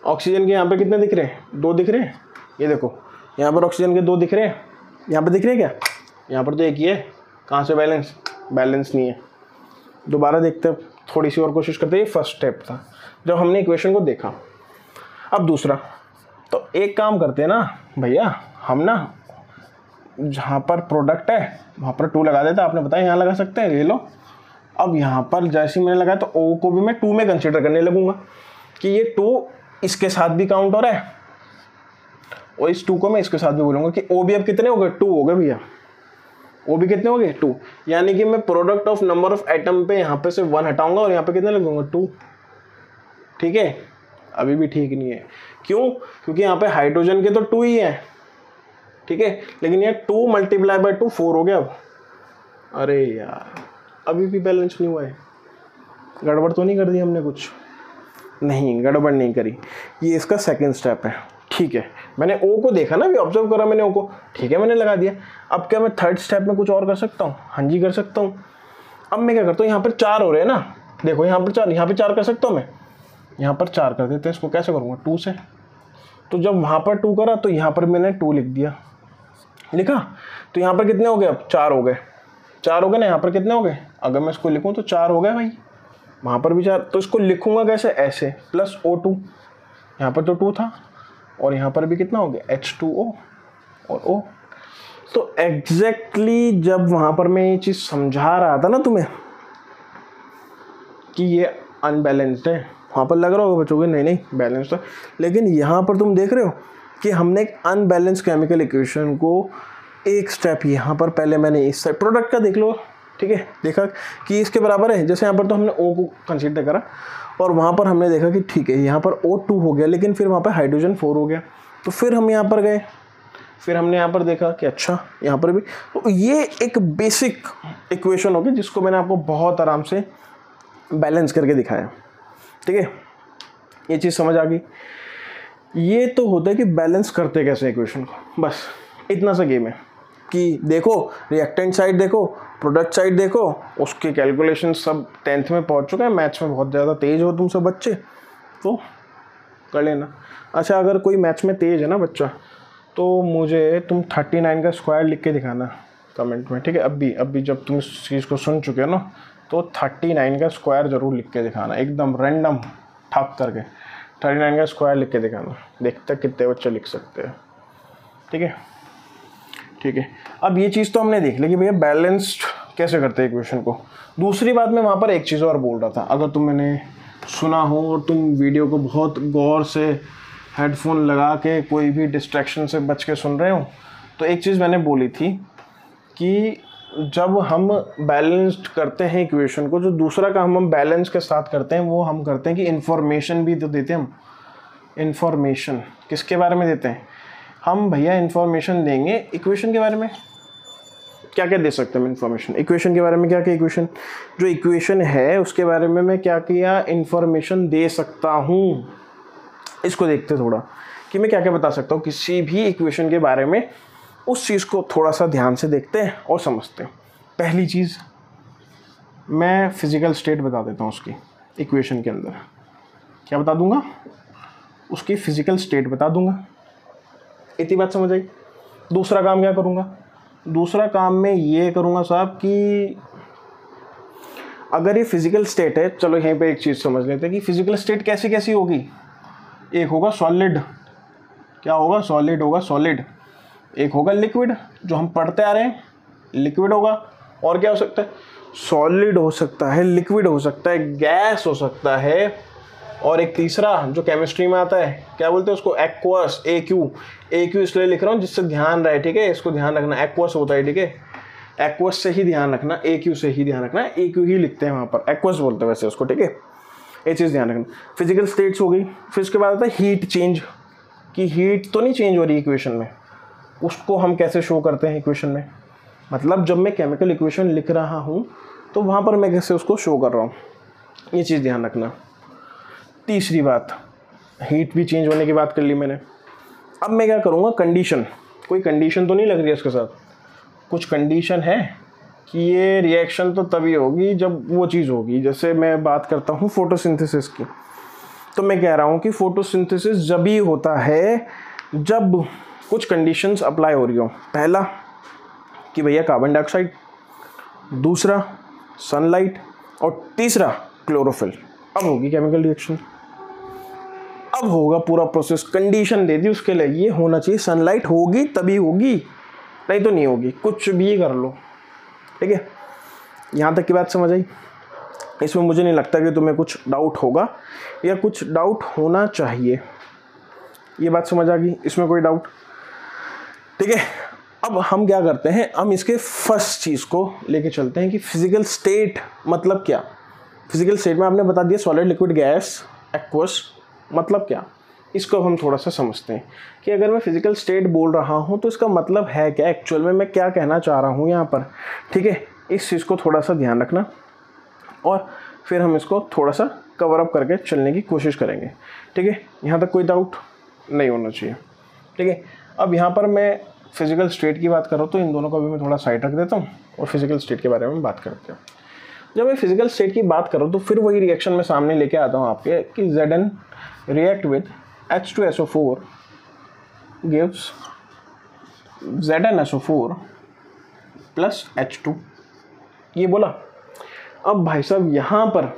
ऑक्सीजन के यहाँ पे कितने दिख रहे हैं, 2 दिख रहे हैं, ये देखो यहाँ पर ऑक्सीजन के 2 दिख रहे हैं, यहाँ पे दिख रहे हैं क्या, यहाँ पर तो एक ही है, कहाँ से बैलेंस, बैलेंस नहीं है। दोबारा देखते हैं, थोड़ी सी और कोशिश करते हैं। ये फर्स्ट स्टेप था जब हमने इक्वेशन को देखा। अब दूसरा, तो एक काम करते हैं ना भैया, हम ना जहाँ पर प्रोडक्ट है वहाँ पर 2 लगा देते, आपने बताया यहाँ लगा सकते हैं, ले लो। अब यहाँ पर जैसे ही मैंने लगाया तो O को भी मैं 2 में कंसिडर करने लगूंगा कि ये 2 इसके साथ भी काउंट हो रहा है, और इस 2 को मैं इसके साथ भी बोलूँगा कि O भी अब कितने हो गए, 2 हो गए भैया, O भी कितने हो गए 2, यानी कि मैं product of number of atom पे यहाँ पे से 1 हटाऊंगा और यहाँ पे कितने लगूंगा 2, ठीक है। अभी भी ठीक नहीं है, क्यों, क्योंकि यहाँ पे हाइड्रोजन के तो 2 ही हैं, ठीक है, लेकिन ये 2 मल्टीप्लाई बाय 2 4 हो गया अब। अरे यार अभी भी बैलेंस नहीं हुआ है, गड़बड़ तो नहीं कर दी हमने कुछ, नहीं गड़बड़ नहीं करी, ये इसका सेकंड स्टेप है, ठीक है। मैंने O को देखा ना, भी ऑब्जर्व करा मैंने O को, ठीक है, मैंने लगा दिया। अब क्या मैं थर्ड स्टेप में कुछ और कर सकता हूँ, हाँ जी कर सकता हूँ। अब मैं क्या करता हूँ, यहाँ पर 4 हो रहे हैं ना, देखो यहाँ पर 4, यहाँ पर 4 कर सकता हूँ मैं, यहाँ पर 4 कर देते हैं, इसको कैसे करूँगा 2 से। तो जब वहाँ पर 2 करा तो यहाँ पर मैंने 2 लिख दिया, लिखा, तो यहाँ पर कितने हो गए, अब 4 हो गए, 4 हो गए ना, यहाँ पर कितने हो गए, अगर मैं इसको लिखूँ तो 4 हो गए भाई, वहाँ पर भी 4, तो इसको लिखूँगा कैसे, ऐसे, प्लस O2, यहाँ पर तो 2 था, और यहाँ पर भी कितना हो गया H2O और O। तो एग्जैक्टली जब वहाँ पर मैं ये चीज़ समझा रहा था ना तुम्हें कि ये अनबैलेंस्ड है, वहाँ पर लग रहा होगा बच्चों को नहीं नहीं बैलेंस्ड है, लेकिन यहाँ पर तुम देख रहे हो कि हमने एक अनबैलेंस केमिकल इक्वेशन को एक स्टेप यहाँ पर पहले मैंने इस साइड प्रोडक्ट का देख लो, ठीक है, देखा कि इसके बराबर है। जैसे यहाँ पर तो हमने O को कंसीडर करा और वहाँ पर हमने देखा कि ठीक है यहाँ पर O2 हो गया, लेकिन फिर वहाँ पर हाइड्रोजन 4 हो गया। तो फिर हम यहाँ पर गए, फिर हमने यहाँ पर देखा कि अच्छा यहाँ पर भी। तो ये एक बेसिक इक्वेशन होगी जिसको मैंने आपको बहुत आराम से बैलेंस करके दिखाया, ठीक है। ये चीज़ समझ आ गई। ये तो होता है कि बैलेंस करते कैसे इक्वेशन को, बस इतना सा गेम है कि देखो रिएक्टेंट साइड देखो, प्रोडक्ट साइड देखो, उसके कैलकुलेशन सब 10th में पहुंच चुके हैं। मैथ्स में बहुत ज़्यादा तेज़ हो तुम सब बच्चे तो कर लेना। अच्छा अगर कोई मैथ्स में तेज़ है ना बच्चा, तो मुझे तुम 39 का स्क्वायर लिख के दिखाना कमेंट में, ठीक है। अभी जब तुम इस चीज़ को सुन चुके हो ना, तो 39 का स्क्वायर ज़रूर लिख के दिखाना, एकदम रैंडम ठप करके 39 का स्क्वायर लिख के दिखाना, देखते कितने बच्चे लिख सकते हैं, ठीक है। ठीक है, अब ये चीज़ तो हमने देख ली कि भैया बैलेंस्ड कैसे करते हैं इक्वेशन को। दूसरी बात मैं वहाँ पर एक चीज़ और बोल रहा था, अगर तुम मैंने सुना हो और तुम वीडियो को बहुत गौर से हेडफोन लगा के कोई भी डिस्ट्रैक्शन से बच के सुन रहे हो, तो एक चीज़ मैंने बोली थी कि जब हम बैलेंस्ड करते हैं इक्वेशन को, जो दूसरा काम हम बैलेंस के साथ करते हैं वो हम करते हैं कि इन्फॉर्मेशन भी तो देते हैं हम। इन्फॉर्मेशन किसके बारे में देते हैं हम भैया? इन्फॉर्मेशन देंगे इक्वेशन के बारे में। क्या क्या दे सकते हैं हम इन्फॉर्मेशन इक्वेशन के बारे में? क्या क्या इक्वेशन, जो इक्वेशन है उसके बारे में मैं क्या क्या इन्फॉर्मेशन दे सकता हूँ, इसको देखते थोड़ा कि मैं क्या क्या बता सकता हूँ किसी भी इक्वेशन के बारे में। उस चीज़ को थोड़ा सा ध्यान से देखते हैं और समझते हैं। पहली चीज़ मैं फिज़िकल स्टेट बता देता हूँ उसकी इक्वेशन के अंदर। क्या बता दूँगा? उसकी फ़िज़िकल स्टेट बता दूँगा। इतनी बात समझ आई। दूसरा काम क्या करूँगा? दूसरा काम मैं ये करूँगा साहब कि अगर ये फिज़िकल स्टेट है, चलो यहीं पे एक चीज़ समझ लेते हैं कि फिज़िकल स्टेट कैसी कैसी होगी। एक होगा सॉलिड, क्या होगा? सॉलिड होगा, सॉलिड। एक होगा लिक्विड, जो हम पढ़ते आ रहे हैं, लिक्विड होगा। और क्या हो सकता है? सॉलिड हो सकता है, लिक्विड हो सकता है, गैस हो सकता है। और एक तीसरा जो केमिस्ट्री में आता है, क्या बोलते हैं उसको? एक्वस, AQ इसलिए लिख रहा हूँ जिससे ध्यान रहे, ठीक है। इसको ध्यान रखना, एक्वस होता है, ठीक है। एक्वस से ही ध्यान रखना, AQ से ही ध्यान रखना। AQ ही लिखते हैं वहाँ पर, एक्वस बोलते हैं वैसे उसको, ठीक है। ये चीज़ ध्यान रखना। फिजिकल स्टेट्स हो गई। फिर उसके बाद आता है हीट चेंज, कि हीट तो नहीं चेंज हो रही इक्वेशन में, उसको हम कैसे शो करते हैं इक्वेशन में। मतलब जब मैं केमिकल इक्वेशन लिख रहा हूँ तो वहाँ पर मैं कैसे उसको शो कर रहा हूँ, ये चीज़ ध्यान रखना। तीसरी बात, हीट भी चेंज होने की बात कर ली मैंने। अब मैं क्या करूँगा? कंडीशन, कोई कंडीशन तो नहीं लग रही है इसके साथ, कुछ कंडीशन है कि ये रिएक्शन तो तभी होगी जब वो चीज़ होगी। जैसे मैं बात करता हूँ फोटोसिंथेसिस की, तो मैं कह रहा हूँ कि फोटोसिंथेसिस जब ही होता है जब कुछ कंडीशंस अप्लाई हो रही हो। पहला कि भैया कार्बन डाइऑक्साइड, दूसरा सनलाइट, और तीसरा क्लोरोफिल। अब होगी केमिकल रिएक्शन, अब होगा पूरा प्रोसेस। कंडीशन दे दी उसके लिए, ये होना चाहिए, सनलाइट होगी तभी होगी, नहीं तो नहीं होगी। कुछ भी कर लो, ठीक है। यहाँ तक की बात समझ आई। इसमें मुझे नहीं लगता कि तुम्हें कुछ डाउट होगा या कुछ डाउट होना चाहिए। ये बात समझ आ गई, इसमें कोई डाउट? ठीक है। अब हम क्या करते हैं, हम इसके फर्स्ट चीज़ को लेके चलते हैं कि फिजिकल स्टेट मतलब क्या। फिजिकल स्टेट में आपने बता दिया सॉलिड, लिक्विड, गैस, एक्वस, मतलब क्या। इसको हम थोड़ा सा समझते हैं कि अगर मैं फिजिकल स्टेट बोल रहा हूँ तो इसका मतलब है क्या, एक्चुअल में मैं क्या कहना चाह रहा हूँ यहाँ पर, ठीक है। इस चीज़ को थोड़ा सा ध्यान रखना और फिर हम इसको थोड़ा सा कवर अप करके चलने की कोशिश करेंगे, ठीक है। यहाँ तक कोई डाउट नहीं होना चाहिए, ठीक है। अब यहाँ पर मैं फिजिकल स्टेट की बात कर रहा हूँ तो इन दोनों को भी मैं थोड़ा साइड रख देता हूँ और फिजिकल स्टेट के बारे में बात करते हैं। जब मैं फिजिकल स्टेट की बात कर रहा हूँ तो फिर वही रिएक्शन में सामने लेके आता हूँ आपके कि Zn react with H2SO4 gives ZnSO4 plus H2, ये बोला। अब भाई साहब यहाँ पर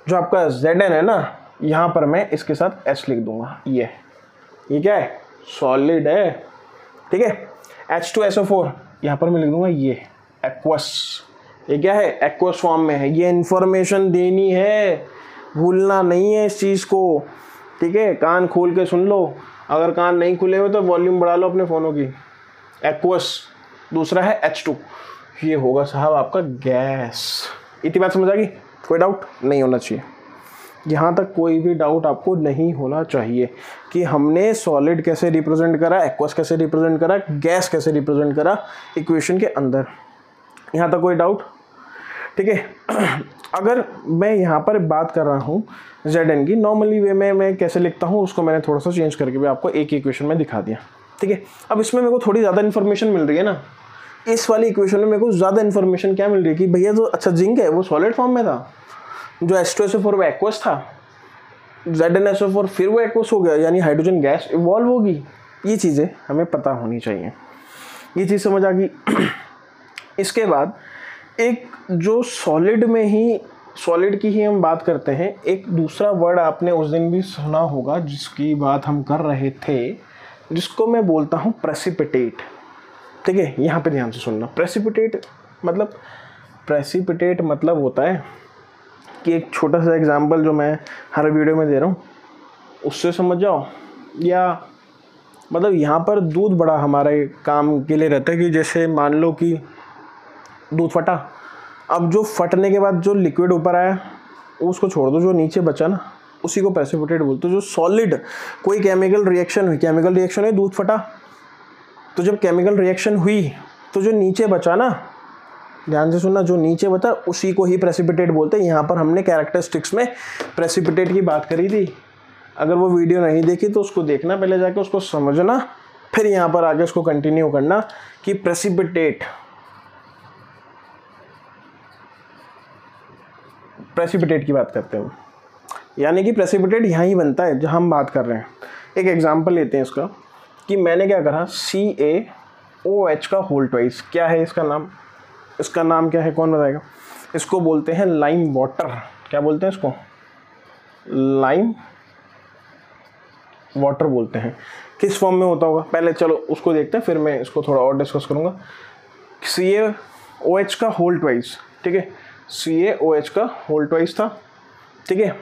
जो आपका Zn है ना, यहाँ पर मैं इसके साथ S लिख दूंगा। ये क्या है? सॉलिड है, ठीक है। H2SO4 यहाँ पर मैं लिख दूंगा ये एक्वस। ये क्या है? एक्वस फॉर्म में है। ये इन्फॉर्मेशन देनी है, भूलना नहीं है इस चीज़ को, ठीक है। कान खोल के सुन लो, अगर कान नहीं खुले हुए तो वॉल्यूम बढ़ा लो अपने फ़ोनों की। एक्वस दूसरा है H2, ये होगा साहब आपका गैस। इतनी बात समझ आ गई? कोई डाउट नहीं होना चाहिए, यहाँ तक कोई भी डाउट आपको नहीं होना चाहिए कि हमने सॉलिड कैसे रिप्रेजेंट करा, एक्वस कैसे रिप्रेजेंट करा, गैस कैसे रिप्रेजेंट करा इक्वेशन के अंदर। यहाँ तक कोई डाउट? ठीक है। अगर मैं यहाँ पर बात कर रहा हूँ Zn की, नॉर्मली वे में मैं कैसे लिखता हूँ उसको मैंने थोड़ा सा चेंज करके भी आपको एक इक्वेशन में दिखा दिया। ठीक है, अब इसमें मेरे को थोड़ी ज़्यादा इन्फॉर्मेशन मिल रही है ना, इस वाली इक्वेशन में मेरे को ज़्यादा इन्फॉर्मेशन क्या मिल रही है कि भैया जो अच्छा जिंक है वो सॉलिड फॉर्म में था, जो H2SO4 वो एक्वस था, ZnSO4 फिर वो एक्वस हो गया, यानी हाइड्रोजन गैस इवॉल्व होगी। ये चीज़ें हमें पता होनी चाहिए, ये चीज़ समझ आ गई। इसके बाद एक जो सॉलिड में ही, सॉलिड की ही हम बात करते हैं, एक दूसरा वर्ड आपने उस दिन भी सुना होगा जिसकी बात हम कर रहे थे, जिसको मैं बोलता हूँ प्रेसिपिटेट। ठीक है, यहाँ पे ध्यान से सुनना। प्रेसिपिटेट मतलब होता है कि एक छोटा सा एग्जांपल जो मैं हर वीडियो में दे रहा हूँ उससे समझ जाओ, या मतलब यहाँ पर दूध बड़ा हमारे काम के लिए रहता है कि जैसे मान लो कि दूध फटा, अब जो फटने के बाद जो लिक्विड ऊपर आया उसको छोड़ दो, जो नीचे बचा ना उसी को प्रेसिपिटेट बोलते हैं। जो सॉलिड कोई केमिकल रिएक्शन हुई, दूध फटा, तो जब केमिकल रिएक्शन हुई तो जो नीचे बचा ना, ध्यान से सुनना, जो नीचे बचा उसी को ही प्रेसिपिटेट बोलते हैं। यहाँ पर हमने कैरेक्टरिस्टिक्स में प्रेसिपिटेट की बात करी थी, अगर वो वीडियो नहीं देखी तो उसको देखना, पहले जाके उसको समझना, फिर यहाँ पर आगे उसको कंटिन्यू करना कि प्रेसिपिटेट की बात करते हैं, यानी कि प्रेसिपिटेट यहाँ ही बनता है जहाँ हम बात कर रहे हैं। एक एग्जांपल लेते हैं इसका कि मैंने क्या करा, CaOH का होल ट्वाइस, क्या है इसका नाम? इसका नाम क्या है, कौन बताएगा? इसको बोलते हैं लाइम वाटर। क्या बोलते हैं इसको? लाइम वाटर बोलते हैं। किस फॉर्म में होता होगा पहले चलो उसको देखते हैं, फिर मैं इसको थोड़ा और डिस्कस करूँगा। CaOH का होल ट्वाइस, ठीक है, CaOH का होल ट्वाइस था। ठीक है,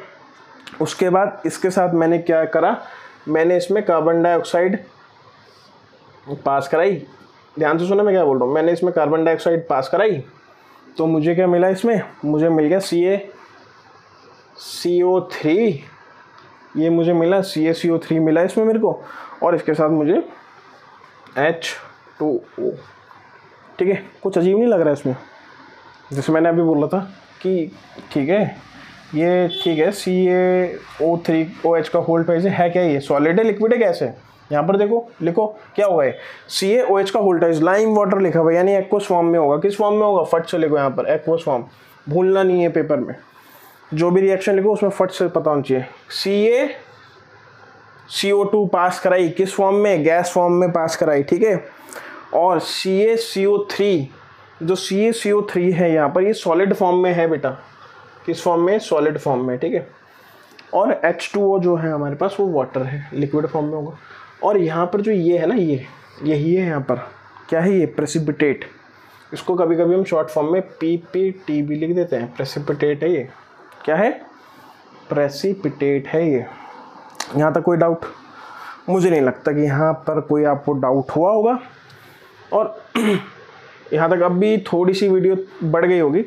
उसके बाद इसके साथ मैंने क्या करा, मैंने इसमें कार्बन डाइऑक्साइड पास कराई। ध्यान से सुना मैं क्या बोल रहा हूँ, मैंने इसमें कार्बन डाइऑक्साइड पास कराई तो मुझे क्या मिला, इसमें मुझे मिल गया CaCO3, ये मुझे मिला CaCO3 मिला इसमें मेरे को, और इसके साथ मुझे H2O। ठीक है, कुछ अजीब नहीं लग रहा है इसमें? जैसे मैंने अभी बोला था कि ठीक है, ये ठीक है, CaO3OH का होल ट्वाइस है क्या, ये सॉलिड है, लिक्विड है, गैस है? यहाँ पर देखो, लिखो क्या हुआ है, CaOH का होल ट्वाइस, लाइम वाटर लिखा हुआ है, यानी एक्वस फॉर्म में होगा। किस फॉर्म में होगा? फट से लिखो यहाँ पर, एक्वस फॉर्म, भूलना नहीं है पेपर में, जो भी रिएक्शन लिखो उसमें फट से पता होना चाहिए। CaCO2 पास कराई, किस फॉर्म में? गैस फॉर्म में पास कराई। ठीक है, और CaCO3, जो CaCO3 है यहाँ पर, ये सॉलिड फॉर्म में है बेटा। किस फॉर्म में? सॉलिड फॉर्म में। ठीक है, और H2O जो है हमारे पास वो वाटर है, लिक्विड फॉर्म में होगा। और यहाँ पर जो ये है ना, यही है यहाँ पर, क्या है ये? प्रेसिपिटेट। इसको कभी कभी हम शॉर्ट फॉर्म में PPT भी लिख देते हैं, प्रेसिपिटेट है ये। क्या है? प्रेसिपिटेट है ये। यहाँ तक कोई डाउट? मुझे नहीं लगता कि यहाँ पर कोई आपको डाउट हुआ होगा, और यहाँ तक अब भी थोड़ी सी वीडियो बढ़ गई होगी।